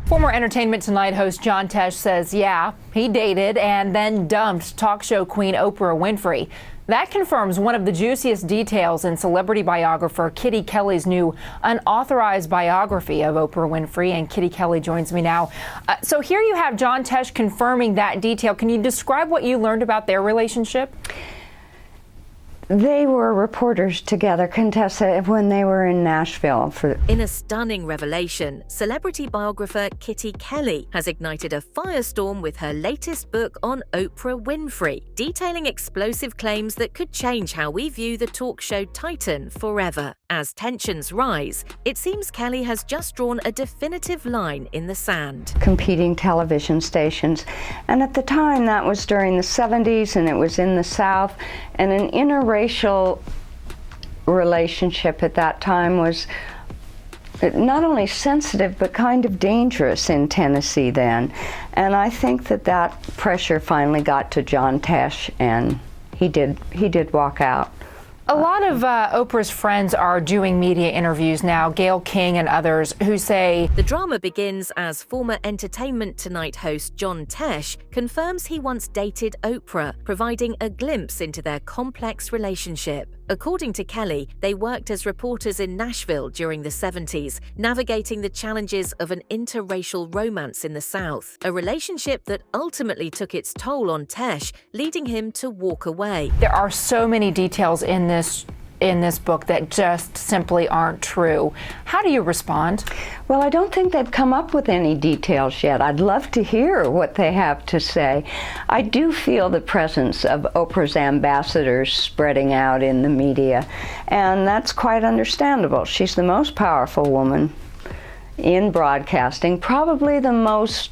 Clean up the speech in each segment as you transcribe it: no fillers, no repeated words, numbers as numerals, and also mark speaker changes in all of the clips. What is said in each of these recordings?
Speaker 1: Former Entertainment Tonight host John Tesh says, yeah, he dated and then dumped talk show queen Oprah Winfrey. That confirms one of the juiciest details in celebrity biographer Kitty Kelley's new unauthorized biography of Oprah Winfrey. And Kitty Kelley joins me now. So here you have John Tesh confirming that detail. Can you describe what you learned about their relationship?
Speaker 2: They were reporters together, Contessa, when they were in Nashville.
Speaker 3: In a stunning revelation, celebrity biographer Kitty Kelley has ignited a firestorm with her latest book on Oprah Winfrey, detailing explosive claims that could change how we view the talk show titan forever. As tensions rise, it seems Kelley has just drawn a definitive line in the sand.
Speaker 2: Competing television stations. And at the time, that was during the 70s, and it was in the South, and an interracial relationship at that time was not only sensitive but kind of dangerous in Tennessee then. And I think that pressure finally got to John Tesh, and he did walk out.
Speaker 1: A lot of Oprah's friends are doing media interviews now, Gail King and others, who say
Speaker 3: the drama begins as former Entertainment Tonight host John Tesh confirms he once dated Oprah, providing a glimpse into their complex relationship. According to Kelley, they worked as reporters in Nashville during the 70s, navigating the challenges of an interracial romance in the South, a relationship that ultimately took its toll on Tesh, leading him to walk away.
Speaker 1: There are so many details in this book that just simply aren't true. How do you respond?
Speaker 2: Well, I don't think they've come up with any details yet. I'd love to hear what they have to say. I do feel the presence of Oprah's ambassadors spreading out in the media, and that's quite understandable. She's the most powerful woman in broadcasting, probably the most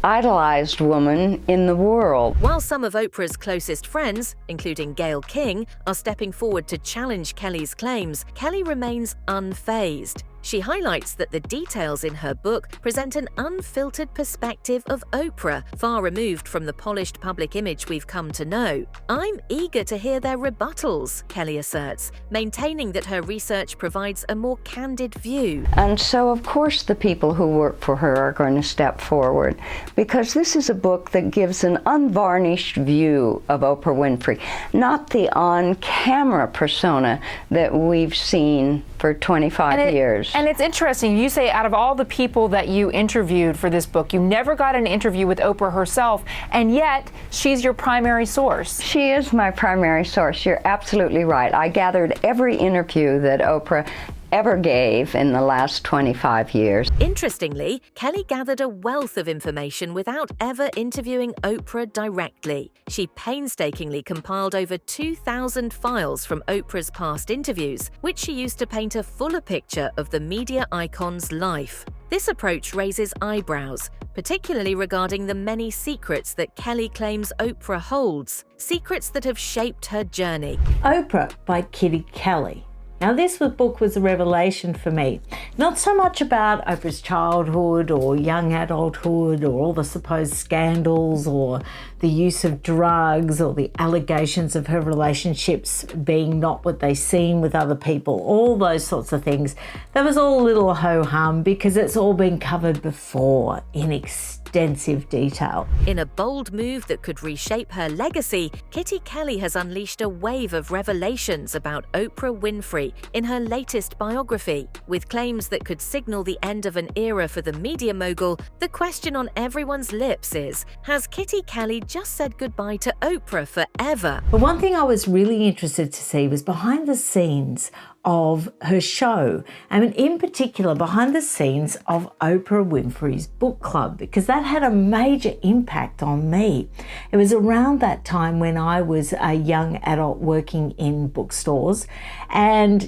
Speaker 2: idolized woman in the world.
Speaker 3: While some of Oprah's closest friends, including Gail King, are stepping forward to challenge Kelley's claims, Kelley remains unfazed. She highlights that the details in her book present an unfiltered perspective of Oprah, far removed from the polished public image we've come to know. I'm eager to hear their rebuttals, Kelley asserts, maintaining that her research provides a more candid view.
Speaker 2: And so, of course, the people who work for her are going to step forward, because this is a book that gives an unvarnished view of Oprah Winfrey, not the on-camera persona that we've seen for 25 years.
Speaker 1: And it's interesting, you say out of all the people that you interviewed for this book, you never got an interview with Oprah herself, and yet she's your primary source.
Speaker 2: She is my primary source. You're absolutely right. I gathered every interview that Oprah ever gave in the last 25 years.
Speaker 3: Interestingly, Kelley gathered a wealth of information without ever interviewing Oprah directly. She painstakingly compiled over 2,000 files from Oprah's past interviews, which she used to paint a fuller picture of the media icon's life. This approach raises eyebrows, particularly regarding the many secrets that Kelley claims Oprah holds, secrets that have shaped her journey.
Speaker 4: Oprah by Kitty Kelley. Now, this book was a revelation for me. Not so much about Oprah's childhood or young adulthood or all the supposed scandals or the use of drugs or the allegations of her relationships being not what they seem with other people, all those sorts of things. That was all a little ho-hum because it's all been covered before in extensive detail.
Speaker 3: In a bold move that could reshape her legacy, Kitty Kelley has unleashed a wave of revelations about Oprah Winfrey in her latest biography. With claims that could signal the end of an era for the media mogul, the question on everyone's lips is, has Kitty Kelley just said goodbye to Oprah forever?
Speaker 4: But one thing I was really interested to see was behind the scenes of her show, and in particular behind the scenes of Oprah Winfrey's book club, because that had a major impact on me. It was around that time when I was a young adult working in bookstores, and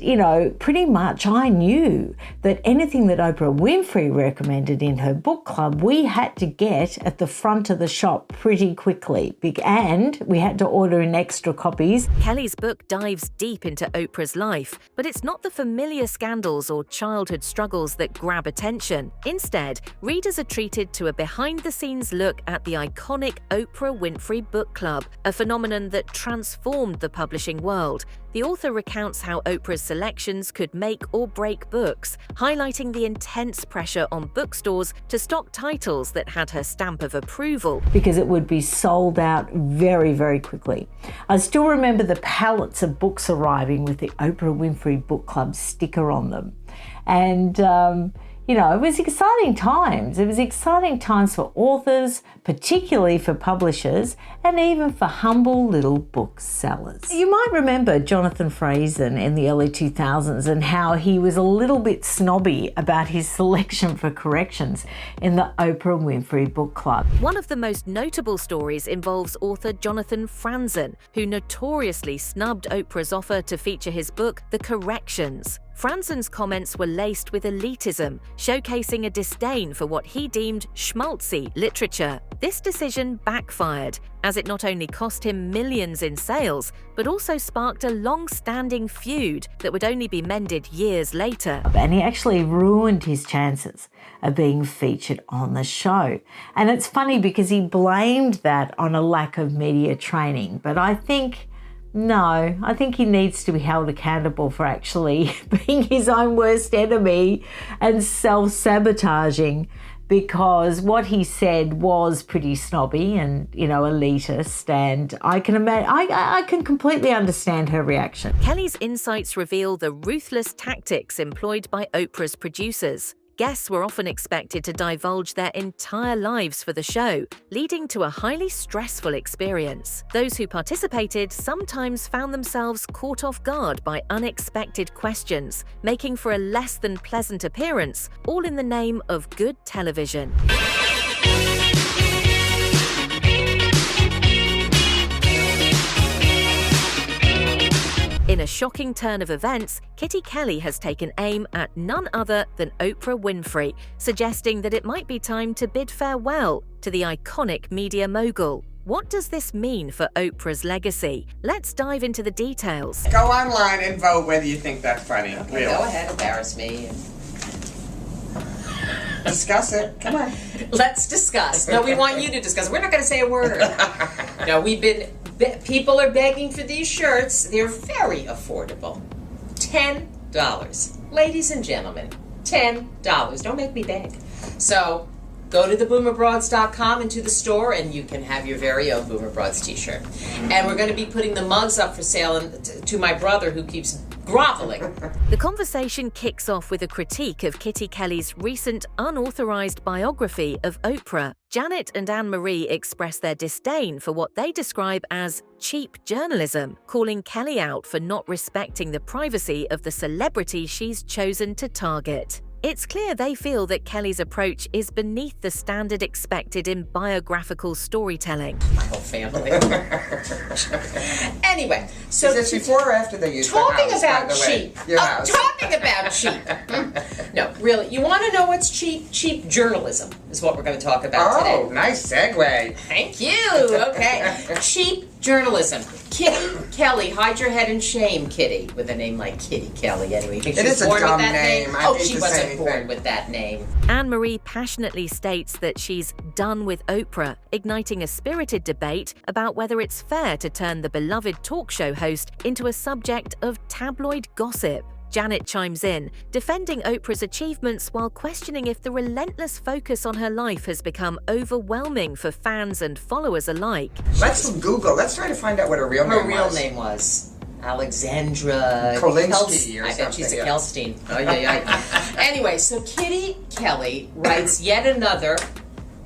Speaker 4: pretty much I knew that anything that Oprah Winfrey recommended in her book club, we had to get at the front of the shop pretty quickly, and we had to order in extra copies.
Speaker 3: Kelley's book dives deep into Oprah's life, but it's not the familiar scandals or childhood struggles that grab attention. Instead, readers are treated to a behind-the-scenes look at the iconic Oprah Winfrey Book Club, a phenomenon that transformed the publishing world. The author recounts how Oprah's selections could make or break books, highlighting the intense pressure on bookstores to stock titles that had her stamp of approval.
Speaker 4: Because it would be sold out very, very quickly. I still remember the pallets of books arriving with the Oprah Winfrey Book Club sticker on them. And it was exciting times. It was exciting times for authors, particularly for publishers, and even for humble little booksellers. You might remember Jonathan Franzen in the early 2000s and how he was a little bit snobby about his selection for corrections in the Oprah Winfrey Book Club.
Speaker 3: One of the most notable stories involves author Jonathan Franzen, who notoriously snubbed Oprah's offer to feature his book, The Corrections. Franzen's comments were laced with elitism, showcasing a disdain for what he deemed schmaltzy literature. This decision backfired, as it not only cost him millions in sales, but also sparked a long-standing feud that would only be mended years later.
Speaker 4: And he actually ruined his chances of being featured on the show. And it's funny because he blamed that on a lack of media training, but I think he needs to be held accountable for actually being his own worst enemy and self-sabotaging, because what he said was pretty snobby and, elitist, and I can completely understand her reaction.
Speaker 3: Kelley's insights reveal the ruthless tactics employed by Oprah's producers. Guests were often expected to divulge their entire lives for the show, leading to a highly stressful experience. Those who participated sometimes found themselves caught off guard by unexpected questions, making for a less than pleasant appearance, all in the name of good television. In a shocking turn of events, Kitty Kelley has taken aim at none other than Oprah Winfrey, suggesting that it might be time to bid farewell to the iconic media mogul. What does this mean for Oprah's legacy? Let's dive into the details.
Speaker 5: Go online and vote whether you think that's funny.
Speaker 6: Okay,
Speaker 5: really.
Speaker 6: go ahead, embarrass me.
Speaker 5: Discuss it. Come on.
Speaker 6: Let's discuss. No, we want you to discuss. We're not going to say a word. No, people are begging for these shirts. They're very affordable. $10. Ladies and gentlemen, $10. Don't make me beg. So, go to theboomerbroads.com and to the store, and you can have your very own Boomer Broads t-shirt. And we're going to be putting the mugs up for sale to my brother, who keeps groveling.
Speaker 3: The conversation kicks off with a critique of Kitty Kelley's recent unauthorized biography of Oprah. Janet and Anne-Marie express their disdain for what they describe as cheap journalism, calling Kelley out for not respecting the privacy of the celebrity she's chosen to target. It's clear they feel that Kelley's approach is beneath the standard expected in biographical storytelling.
Speaker 6: My whole family. Anyway, so
Speaker 5: is this before or after they used
Speaker 6: talking
Speaker 5: the house,
Speaker 6: about
Speaker 5: by the way?
Speaker 6: cheap.
Speaker 5: Your house.
Speaker 6: Talking about cheap. No, really. You want to know what's cheap? Cheap journalism is what we're going to talk about today.
Speaker 5: Oh, nice segue.
Speaker 6: Thank you. Okay. Cheap journalism. Kitty Kelley, hide your head in shame, Kitty, with a name like Kitty Kelley. Anyway, you think
Speaker 5: It
Speaker 6: she was
Speaker 5: is a
Speaker 6: born with
Speaker 5: dumb
Speaker 6: that
Speaker 5: name. I
Speaker 6: Oh,
Speaker 5: hate
Speaker 6: she
Speaker 5: to say
Speaker 6: wasn't
Speaker 5: anything.
Speaker 6: born with that name.
Speaker 3: Anne-Marie passionately states that she's done with Oprah, igniting a spirited debate about whether it's fair to turn the beloved talk show host into a subject of tabloid gossip. Janet chimes in, defending Oprah's achievements while questioning if the relentless focus on her life has become overwhelming for fans and followers alike.
Speaker 5: Let's Google. Let's try to find out what her real name was.
Speaker 6: Her real name was Alexandra
Speaker 5: Kolinsky or
Speaker 6: I bet she's a
Speaker 5: something, yeah.
Speaker 6: Kelstein. Oh, yeah. Anyway, so Kitty Kelley writes yet another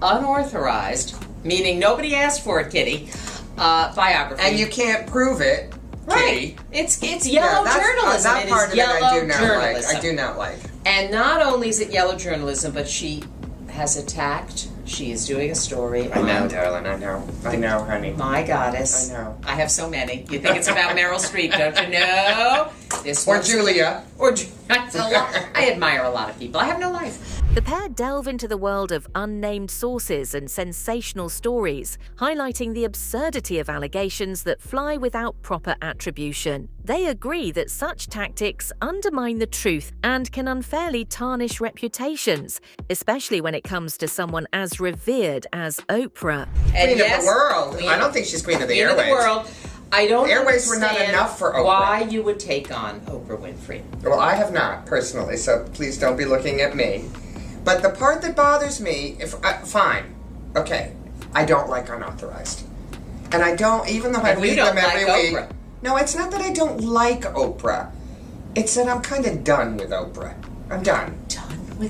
Speaker 6: unauthorized, meaning nobody asked for it, Kitty, biography.
Speaker 5: And you can't prove it.
Speaker 6: Right. It's yellow journalism.
Speaker 5: That
Speaker 6: It
Speaker 5: part
Speaker 6: is
Speaker 5: of it I
Speaker 6: yellow
Speaker 5: do not
Speaker 6: journalism.
Speaker 5: like. I do not like.
Speaker 6: And not only is it yellow journalism, but she has attacked She is doing a story
Speaker 5: I know,
Speaker 6: on
Speaker 5: darling. I know, honey.
Speaker 6: My Goddess.
Speaker 5: I know.
Speaker 6: I have so many. You think it's about Meryl Streep, don't you? No. This
Speaker 5: Or
Speaker 6: one's-
Speaker 5: Julia.
Speaker 6: That's a lot. I admire a lot of people. I have no life.
Speaker 3: The pair delve into the world of unnamed sources and sensational stories, highlighting the absurdity of allegations that fly without proper attribution. They agree that such tactics undermine the truth and can unfairly tarnish reputations, especially when it comes to someone as revered as Oprah.
Speaker 6: And
Speaker 5: Queen of the world.
Speaker 6: Queen-
Speaker 5: I don't think she's queen of the
Speaker 6: Queen of
Speaker 5: airways.
Speaker 6: the world. I don't
Speaker 5: Airways were not
Speaker 6: understand
Speaker 5: enough for Oprah.
Speaker 6: why you would take on Oprah Winfrey.
Speaker 5: Well, I have not, personally, so please don't be looking at me. But the part that bothers me, fine, okay, I don't like unauthorized. And I don't, even though I
Speaker 6: And you
Speaker 5: read
Speaker 6: don't
Speaker 5: them every
Speaker 6: like
Speaker 5: week.
Speaker 6: Oprah.
Speaker 5: No, it's not that I don't like Oprah. It's that I'm kind of done with Oprah. I'm done.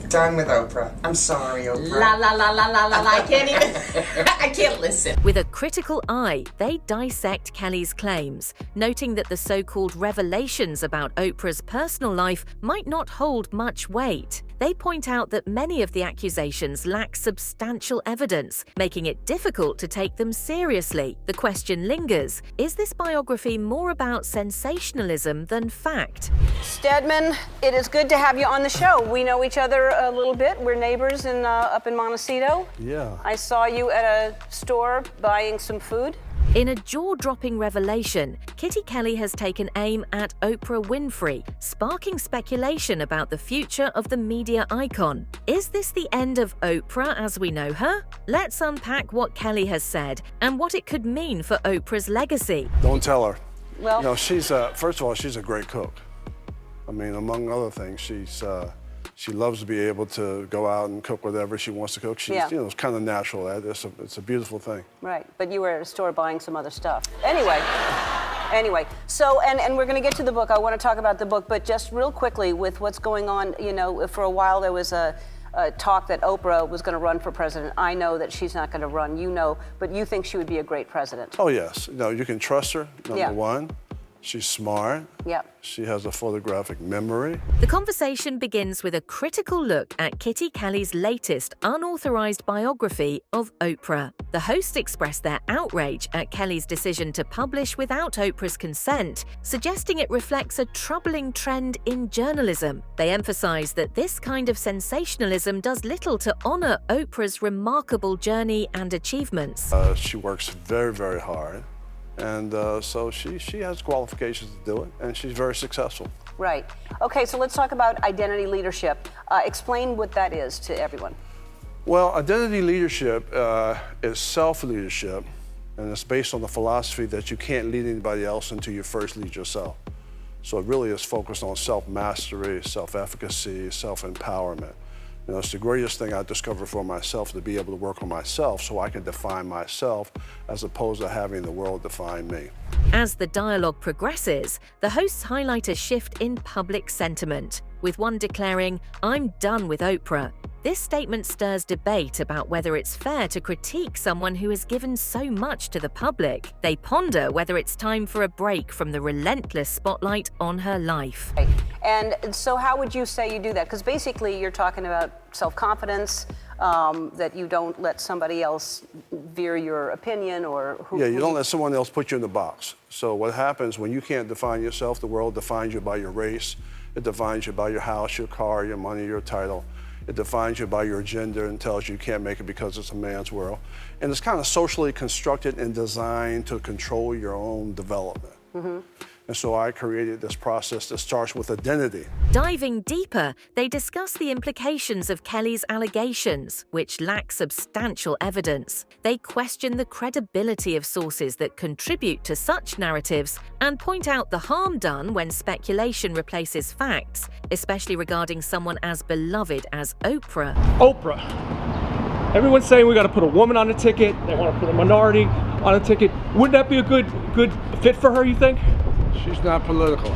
Speaker 5: Done with Oprah. I'm sorry, Oprah.
Speaker 6: La la la la la la la. I can't even. I can't listen.
Speaker 3: With a critical eye, they dissect Kelley's claims, noting that the so-called revelations about Oprah's personal life might not hold much weight. They point out that many of the accusations lack substantial evidence, making it difficult to take them seriously. The question lingers, is this biography more about sensationalism than fact?
Speaker 7: Stedman, it is good to have you on the show. We know each other a little bit. We're neighbors up in Montecito.
Speaker 8: Yeah.
Speaker 7: I saw you at a store buying some food.
Speaker 3: In a jaw-dropping revelation, Kitty Kelley has taken aim at Oprah Winfrey, sparking speculation about the future of the media icon. Is this the end of Oprah as we know her? Let's unpack what Kelley has said and what it could mean for Oprah's legacy.
Speaker 8: Don't tell her.
Speaker 7: Well,
Speaker 8: You know, she's first of all, she's a great cook. I mean, among other things, she loves to be able to go out and cook whatever she wants to cook. She's,
Speaker 7: Yeah.
Speaker 8: you know, it's kind of natural. It's a beautiful thing.
Speaker 7: right, but you were at a store buying some other stuff. Anyway, so, and we're going to get to the book. I want to talk about the book, but just real quickly with what's going on, you know, for a while there was a talk that Oprah was going to run for president. I know that she's not going to run, you know, but you think she would be a great president.
Speaker 8: Oh yes, you know, you can trust her. Number
Speaker 7: Yeah.
Speaker 8: one, she's smart.
Speaker 7: Yep.
Speaker 8: She has a photographic memory.
Speaker 3: The conversation begins with a critical look at Kitty Kelley's latest unauthorized biography of Oprah. The hosts expressed their outrage at Kelley's decision to publish without Oprah's consent, suggesting it reflects a troubling trend in journalism. They emphasized that this kind of sensationalism does little to honor Oprah's remarkable journey and achievements.
Speaker 8: She works very, very hard. And so she has qualifications to do it, and she's very successful.
Speaker 7: Right. Okay, so let's talk about identity leadership. Explain what that is to everyone.
Speaker 8: Well, identity leadership is self-leadership, and it's based on the philosophy that you can't lead anybody else until you first lead yourself. So it really is focused on self-mastery, self-efficacy, self-empowerment. You know, it's the greatest thing I discovered for myself, to be able to work on myself so I can define myself as opposed to having the world define me.
Speaker 3: As the dialogue progresses, the hosts highlight a shift in public sentiment, with one declaring, "I'm done with Oprah." This statement stirs debate about whether it's fair to critique someone who has given so much to the public. They ponder whether it's time for a break from the relentless spotlight on her life.
Speaker 7: Right. And so how would you say you do that? Because basically you're talking about self-confidence, that you don't let somebody else veer your opinion or who.
Speaker 8: Yeah, you don't let someone else put you in the box. So what happens when you can't define yourself, the world defines you by your race, it defines you by your house, your car, your money, your title. It defines you by your gender and tells you can't make it because it's a man's world. And it's kind of socially constructed and designed to control your own development. Mm-hmm. And so I created this process that starts with identity.
Speaker 3: Diving deeper, they discuss the implications of Kelley's allegations, which lack substantial evidence. They question the credibility of sources that contribute to such narratives and point out the harm done when speculation replaces facts, especially regarding someone as beloved as Oprah.
Speaker 9: Oprah. Everyone's saying we got to put a woman on the ticket. They want to put a minority on the ticket. Wouldn't that be a good fit for her, you think?
Speaker 8: She's not political.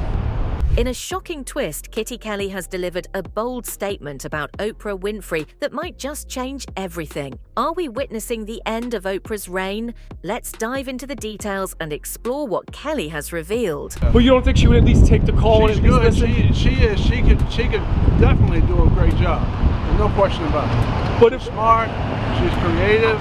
Speaker 3: In a shocking twist, Kitty Kelley has delivered a bold statement about Oprah Winfrey that might just change everything. Are we witnessing the end of Oprah's reign? Let's dive into the details and explore what Kelley has revealed.
Speaker 9: But you don't think she would at least take the call
Speaker 8: She's
Speaker 9: and at least
Speaker 8: good.
Speaker 9: listen?
Speaker 8: She could definitely do a great job. There's no question about it.
Speaker 9: But
Speaker 8: She's smart, she's creative.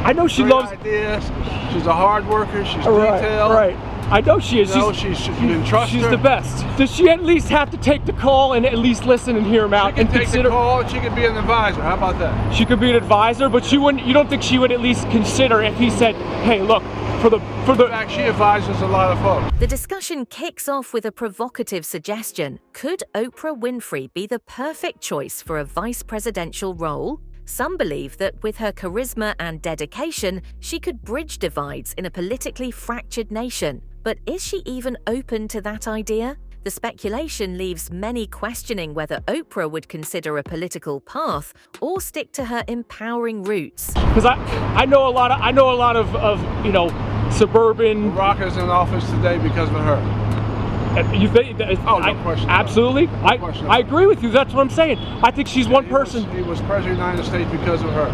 Speaker 9: I know she
Speaker 8: great
Speaker 9: loves
Speaker 8: ideas. She's a hard worker. She's
Speaker 9: right,
Speaker 8: detailed.
Speaker 9: right. I know she is.
Speaker 8: You know, you can trust
Speaker 9: she's
Speaker 8: her.
Speaker 9: the best. Does she at least have to take the call and at least listen and hear him out
Speaker 8: She can
Speaker 9: and
Speaker 8: take
Speaker 9: consider?
Speaker 8: the call. She can be an advisor. How about that?
Speaker 9: She could be an advisor, but she wouldn't. You don't think she would at least consider if he said, "Hey, look, for the."
Speaker 8: In fact, she advises a lot of folks.
Speaker 3: The discussion kicks off with a provocative suggestion. Could Oprah Winfrey be the perfect choice for a vice presidential role? Some believe that with her charisma and dedication, she could bridge divides in a politically fractured nation. But is she even open to that idea? The speculation leaves many questioning whether Oprah would consider a political path or stick to her empowering roots.
Speaker 9: Because I know a lot of you know, suburban.
Speaker 8: Barack is in office today because of her.
Speaker 9: You think?
Speaker 8: No question.
Speaker 9: Absolutely. I agree with you. That's what I'm saying. I think she's one person.
Speaker 8: He was president of the United States because of her,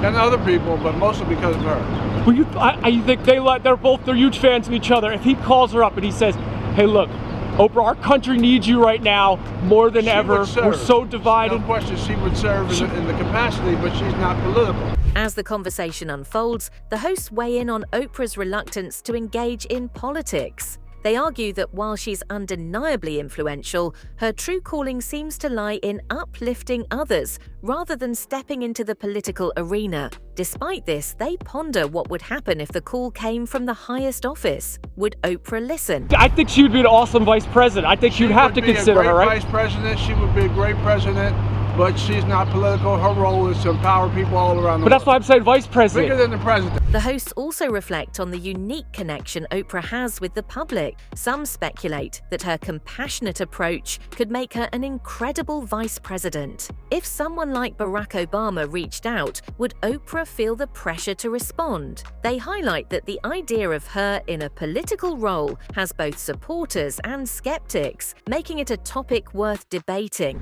Speaker 8: and other people, but mostly because of her.
Speaker 9: Well, you think they're huge fans of each other. If he calls her up and he says, "Hey, look, Oprah, our country needs you right now more than ever. We're so divided."
Speaker 8: No question, she would serve in the capacity, but she's not political.
Speaker 3: As the conversation unfolds, the hosts weigh in on Oprah's reluctance to engage in politics. They argue that while she's undeniably influential, her true calling seems to lie in uplifting others rather than stepping into the political arena. Despite this, they ponder what would happen if the call came from the highest office. Would Oprah listen?
Speaker 9: I think she would be an awesome vice president. I think you'd have to consider her, right?
Speaker 8: Vice president, she would be a great president, but she's not political. Her role is to empower people all around the world.
Speaker 9: But that's why I'm saying vice president.
Speaker 8: Bigger than the president.
Speaker 3: The hosts also reflect on the unique connection Oprah has with the public. Some speculate that her compassionate approach could make her an incredible vice president. If someone like Barack Obama reached out, would Oprah feel the pressure to respond? They highlight that the idea of her in a political role has both supporters and skeptics, making it a topic worth debating.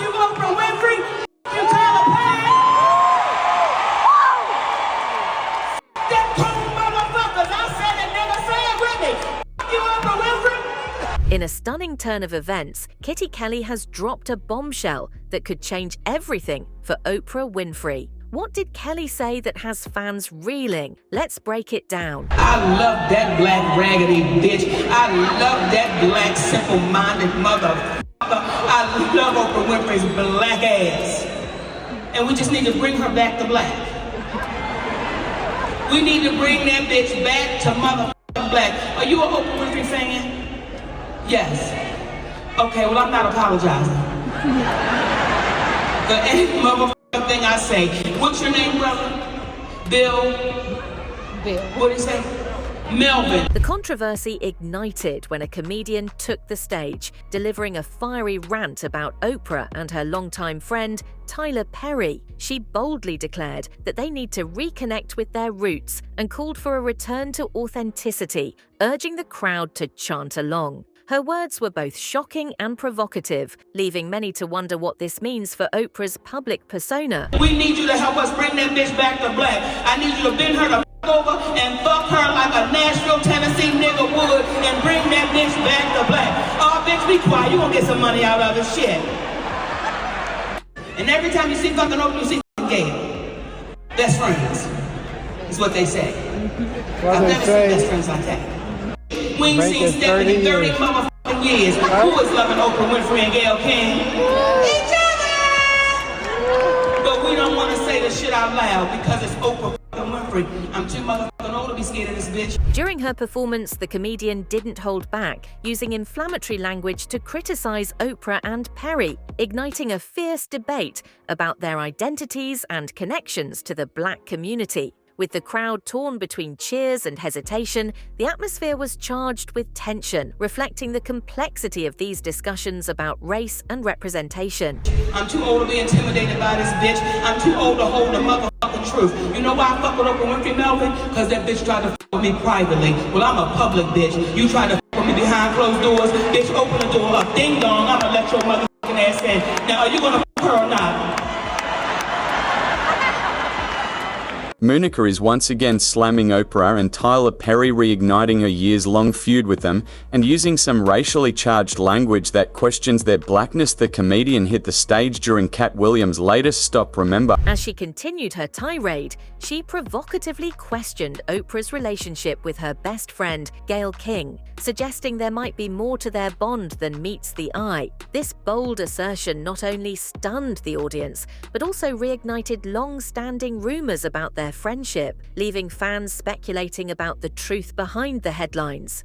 Speaker 10: You Oprah Winfrey, you Tyler Perry. That cool motherfuckers, I said it, nigga, say it with me. You Oprah Winfrey.
Speaker 3: In a stunning turn of events, Kitty Kelley has dropped a bombshell that could change everything for Oprah Winfrey. What did Kelley say that has fans reeling? Let's break it down.
Speaker 10: I love that black raggedy bitch. I love that black simple-minded motherfucker. I love Oprah Winfrey's black ass. And we just need to bring her back to black. We need to bring that bitch back to motherfucking black. Are you an Oprah Winfrey fan? Yes. Okay, well, I'm not apologizing for any motherfucking thing I say. What's your name, brother? Bill. What did he say? Melvin.
Speaker 3: The controversy ignited when a comedian took the stage, delivering a fiery rant about Oprah and her longtime friend, Tyler Perry. She boldly declared that they need to reconnect with their roots and called for a return to authenticity, urging the crowd to chant along. Her words were both shocking and provocative, leaving many to wonder what this means for Oprah's public persona.
Speaker 10: We need you to help us bring that bitch back to black. I need you to bend her the over and fuck her like a Nashville, Tennessee nigga would and bring that bitch back to black. Oh, bitch, be quiet. You gonna get some money out of this shit. And every time you see fucking Oprah, you see fucking Gail. Best friends is what they say. I've never seen best friends like that. We ain't seen Stephanie in 30 motherfucking years. Who is loving Oprah Winfrey and Gail King? Each other! But we don't want to say the shit out loud because it's Oprah Winfrey. I'm too motherfucking old to be scared of this bitch.
Speaker 3: During her performance, the comedian didn't hold back, using inflammatory language to criticize Oprah and Perry, igniting a fierce debate about their identities and connections to the black community. With the crowd torn between cheers and hesitation, the atmosphere was charged with tension, reflecting the complexity of these discussions about race and representation.
Speaker 10: I'm too old to be intimidated by this bitch. I'm too old to hold the motherfucking truth. You know why I fuck with Oprah Winfrey, Melvin? Because that bitch tried to fuck with me privately. Well, I'm a public bitch. You tried to fuck with me behind closed doors. Bitch, open the door up. Ding dong, I'm gonna let your motherfucking ass in. Now, are you gonna fuck her or not?
Speaker 11: Monica is once again slamming Oprah and Tyler Perry, reigniting her years-long feud with them and using some racially charged language that questions their blackness. The comedian hit the stage during Cat Williams' latest Stop Remember.
Speaker 3: As she continued her tirade, she provocatively questioned Oprah's relationship with her best friend, Gail King, suggesting there might be more to their bond than meets the eye. This bold assertion not only stunned the audience, but also reignited long-standing rumors about their friendship, leaving fans speculating about the truth behind the headlines.